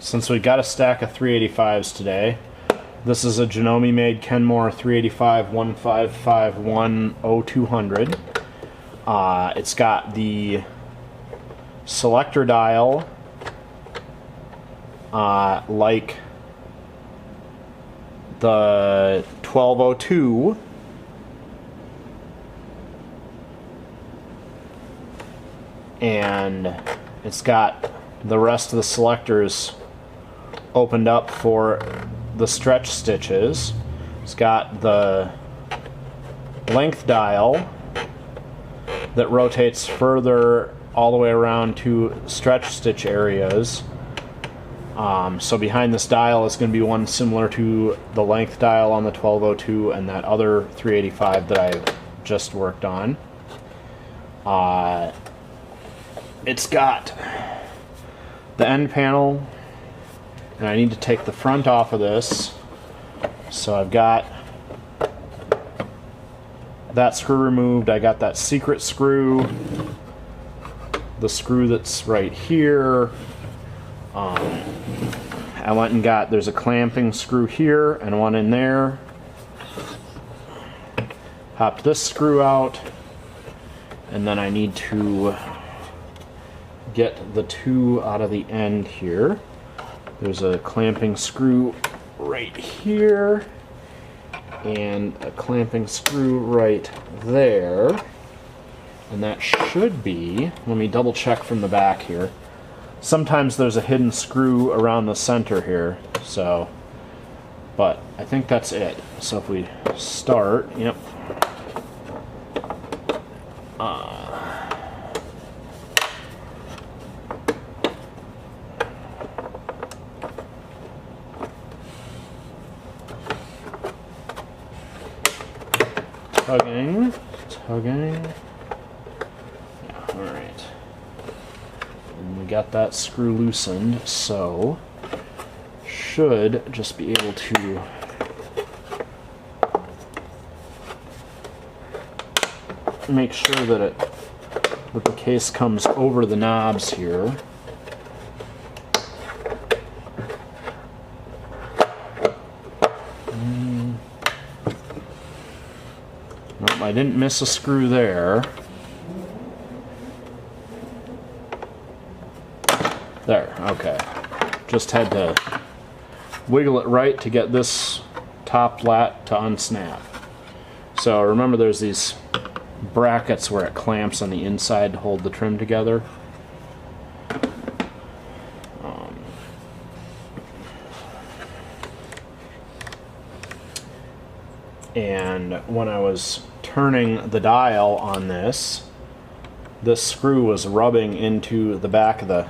Since we got a stack of 385s today, this is a Janome made Kenmore 385 1551 0200. It's got the selector dial like the 1202, and it's got the rest of the selectors opened up for the stretch stitches. It's got the length dial that rotates further all the way around to stretch stitch areas. So behind this dial is going to be one similar to the length dial on the 1202 and that other 385 that I just worked on. It's got the end panel, and I need to take the front off of this. So I've got that screw removed. I got that secret screw, the screw that's right here. I went and got, there's a clamping screw here and one in there. Popped this screw out, and then I need to get the two out of the end here. There's a clamping screw right here and a clamping screw right there, and that should be, let me double check from the back here. Sometimes there's a hidden screw around the center here, so, but I think that's it. So if we start, yep. Tugging. Yeah, alright. And we got that screw loosened, so should just be able to make sure that the case comes over the knobs here. Nope, I didn't miss a screw there. There, okay. Just had to wiggle it right to get this top lat to unsnap. So remember, there's these brackets where it clamps on the inside to hold the trim together. And when I was turning the dial on this screw was rubbing into the back of the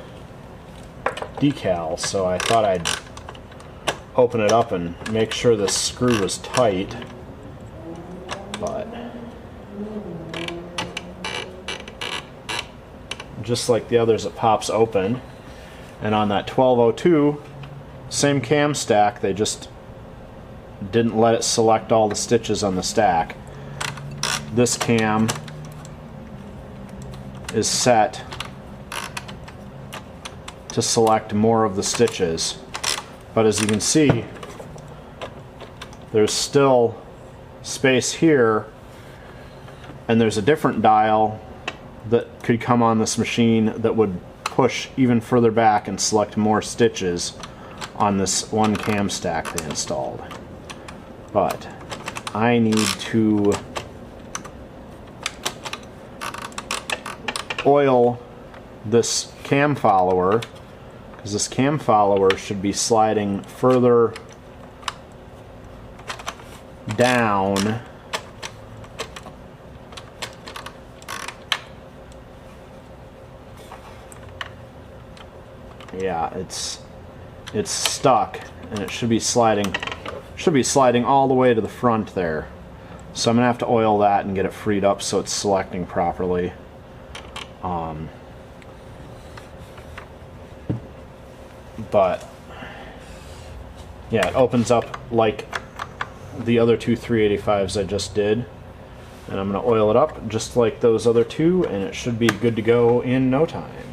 decal, so I thought I'd open it up and make sure this screw was tight. But just like the others, it pops open. And on that 1202, same cam stack, they just didn't let it select all the stitches on the stack. This cam is set to select more of the stitches, but as you can see, there's still space here, and there's a different dial that could come on this machine that would push even further back and select more stitches on this one cam stack they installed. But I need to oil this cam follower, because this cam follower should be sliding further down yeah, it's stuck, and it should be sliding all the way to the front there. So I'm gonna have to oil that and get it freed up so it's selecting properly. But yeah, it opens up like the other two 385s I just did, and I'm gonna oil it up just like those other two, and it should be good to go in no time.